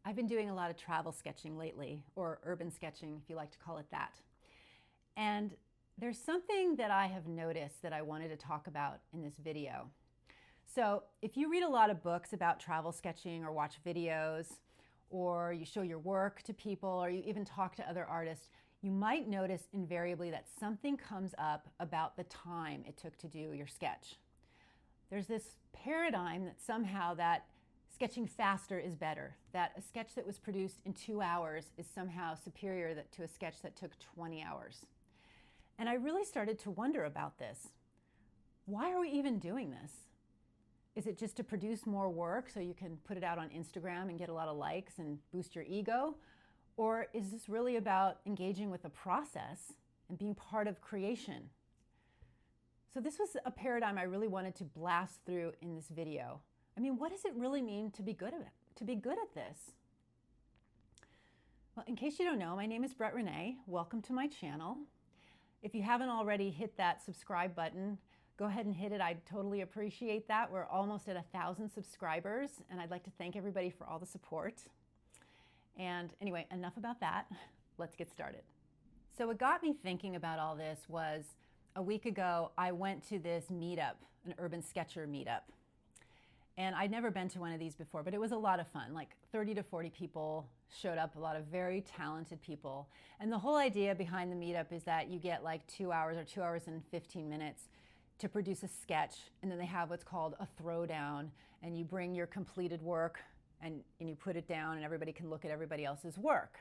I've been doing a lot of travel sketching lately, or urban sketching if you like to call it that. And there's something that I have noticed that I wanted to talk about in this video. So if you read a lot of books about travel sketching or watch videos, or you show your work to people, or you even talk to other artists, you might notice invariably that something comes up about the time it took to do your sketch. There's this paradigm that somehow that sketching faster is better, that a sketch that was produced in 2 hours is somehow superior to a sketch that took 20 hours. And I really started to wonder about this. Why are we even doing this? Is it just to produce more work so you can put it out on Instagram and get a lot of likes and boost your ego? Or is this really about engaging with the process and being part of creation? So this was a paradigm I really wanted to blast through in this video. I mean, what does it really mean to be good at it, to be good at this? Well, in case you don't know, my name is Brett Renee. Welcome to my channel. If you haven't already hit that subscribe button, go ahead and hit it. I'd totally appreciate that. We're almost at 1,000 subscribers, and I'd like to thank everybody for all the support. And anyway, enough about that. Let's get started. So what got me thinking about all this was a week ago, I went to this meetup, an urban sketcher meetup. And I'd never been to one of these before, but it was a lot of fun. Like 30 to 40 people showed up, a lot of very talented people. And the whole idea behind the meetup is that you get like 2 hours or 2 hours and 15 minutes to produce a sketch. And then they have what's called a throwdown. And you bring your completed work and you put it down and everybody can look at everybody else's work.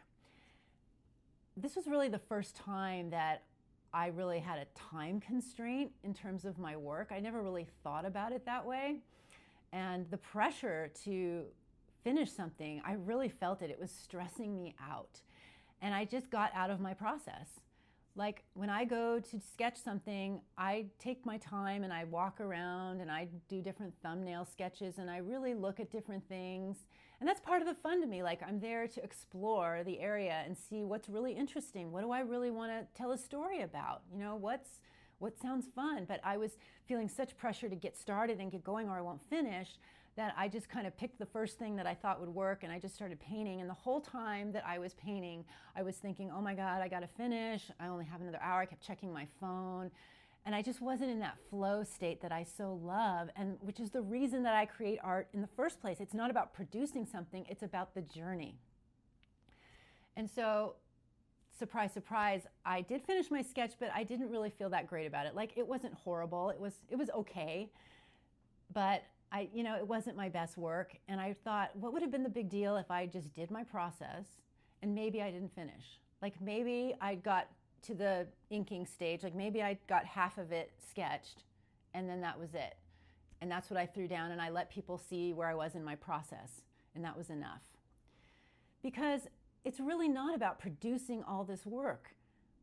This was really the first time that I really had a time constraint in terms of my work. I never really thought about it that way. And the pressure to finish something, I really felt it. It was stressing me out. And I just got out of my process. Like when I go to sketch something, I take my time and I walk around and I do different thumbnail sketches and I really look at different things. And that's part of the fun to me. Like I'm there to explore the area and see what's really interesting. What do I really want to tell a story about? You know, what sounds fun? But I was feeling such pressure to get started and get going or I won't finish that I just kind of picked the first thing that I thought would work and I just started painting. And the whole time that I was painting, I was thinking, oh my God, I got to finish. I only have another hour. I kept checking my phone. And I just wasn't in that flow state that I so love, and which is the reason that I create art in the first place. It's not about producing something, it's about the journey. And so, surprise, surprise, I did finish my sketch, but I didn't really feel that great about it. Like it wasn't horrible, it was okay, but it wasn't my best work. And I thought, what would have been the big deal if I just did my process and maybe I didn't finish? Like maybe I got to the inking stage, like maybe I got half of it sketched and then that was it. And that's what I threw down and I let people see where I was in my process, and that was enough. Because it's really not about producing all this work.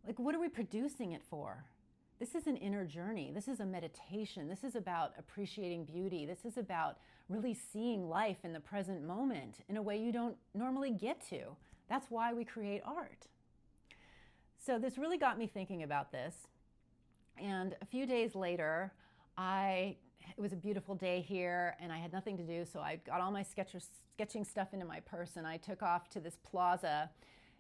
Like what are we producing it for? This is an inner journey. This is a meditation. This is about appreciating beauty. This is about really seeing life in the present moment in a way you don't normally get to. That's why we create art. So this really got me thinking about this. And a few days later, it was a beautiful day here and I had nothing to do, so I got all my sketching stuff into my purse and I took off to this plaza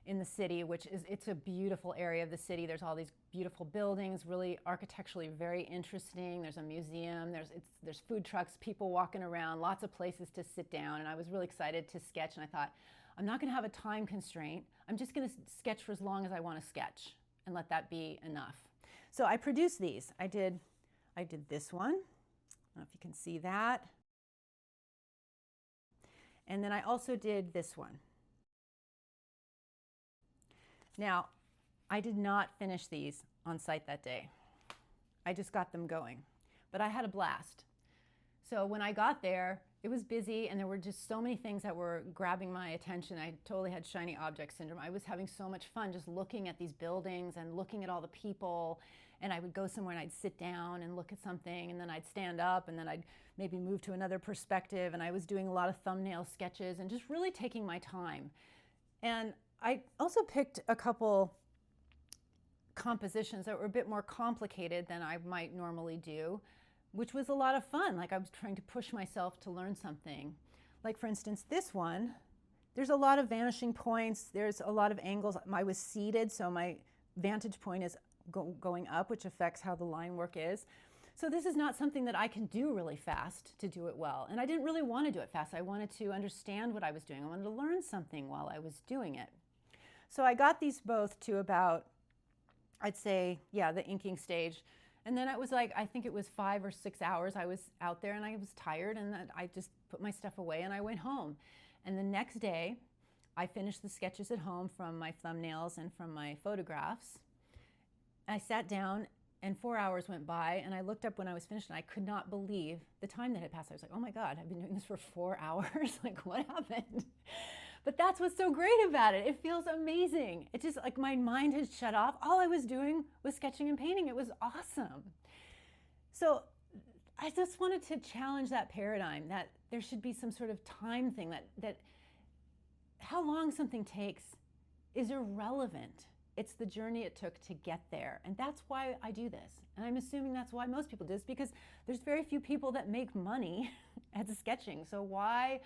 in the city, it's a beautiful area of the city. There's all these beautiful buildings, really architecturally very interesting. There's a museum, there's food trucks, people walking around, lots of places to sit down, and I was really excited to sketch, and I thought, I'm not gonna have a time constraint. I'm just gonna sketch for as long as I wanna sketch and let that be enough. So I produced these. I did this one. I don't know if you can see that. And then I also did this one. Now, I did not finish these on site that day. I just got them going, but I had a blast. So when I got there, it was busy and there were just so many things that were grabbing my attention. I totally had shiny object syndrome. I was having so much fun just looking at these buildings and looking at all the people. And I would go somewhere and I'd sit down and look at something, and then I'd stand up, and then I'd maybe move to another perspective. And I was doing a lot of thumbnail sketches and just really taking my time. And I also picked a couple compositions that were a bit more complicated than I might normally do, which was a lot of fun. Like I was trying to push myself to learn something. Like for instance, this one there's a lot of vanishing points. There's a lot of angles. I was seated, so my vantage point is going up, which affects how the line work is. So this is not something that I can do really fast to do it well. And I didn't really want to do it fast. I wanted to understand what I was doing. I wanted to learn something while I was doing it. So I got these both to about, I'd say, yeah, the inking stage. And then it was like, I think it was 5 or 6 hours I was out there and I was tired, and I just put my stuff away and I went home. And the next day, I finished the sketches at home from my thumbnails and from my photographs. I sat down and 4 hours went by, and I looked up when I was finished and I could not believe the time that had passed. I was like, oh my God, I've been doing this for 4 hours? Like, what happened? But that's what's so great about it. It feels amazing. It's just like my mind has shut off. All I was doing was sketching and painting. It was awesome. So I just wanted to challenge that paradigm that there should be some sort of time thing, that how long something takes is irrelevant. It's the journey it took to get there. And that's why I do this. And I'm assuming that's why most people do this, because there's very few people that make money at sketching. So why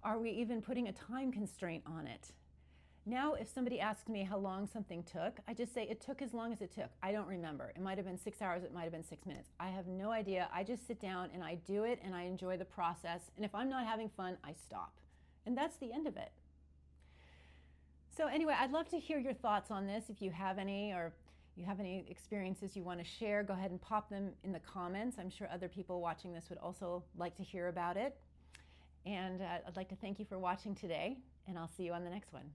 are we even putting a time constraint on it? Now, if somebody asks me how long something took, I just say it took as long as it took. I don't remember. It might have been 6 hours, it might have been 6 minutes. I have no idea. I just sit down and I do it and I enjoy the process. And if I'm not having fun, I stop. And that's the end of it. So anyway, I'd love to hear your thoughts on this. If you have any, or you have any experiences you want to share, go ahead and pop them in the comments. I'm sure other people watching this would also like to hear about it. And I'd like to thank you for watching today, and I'll see you on the next one.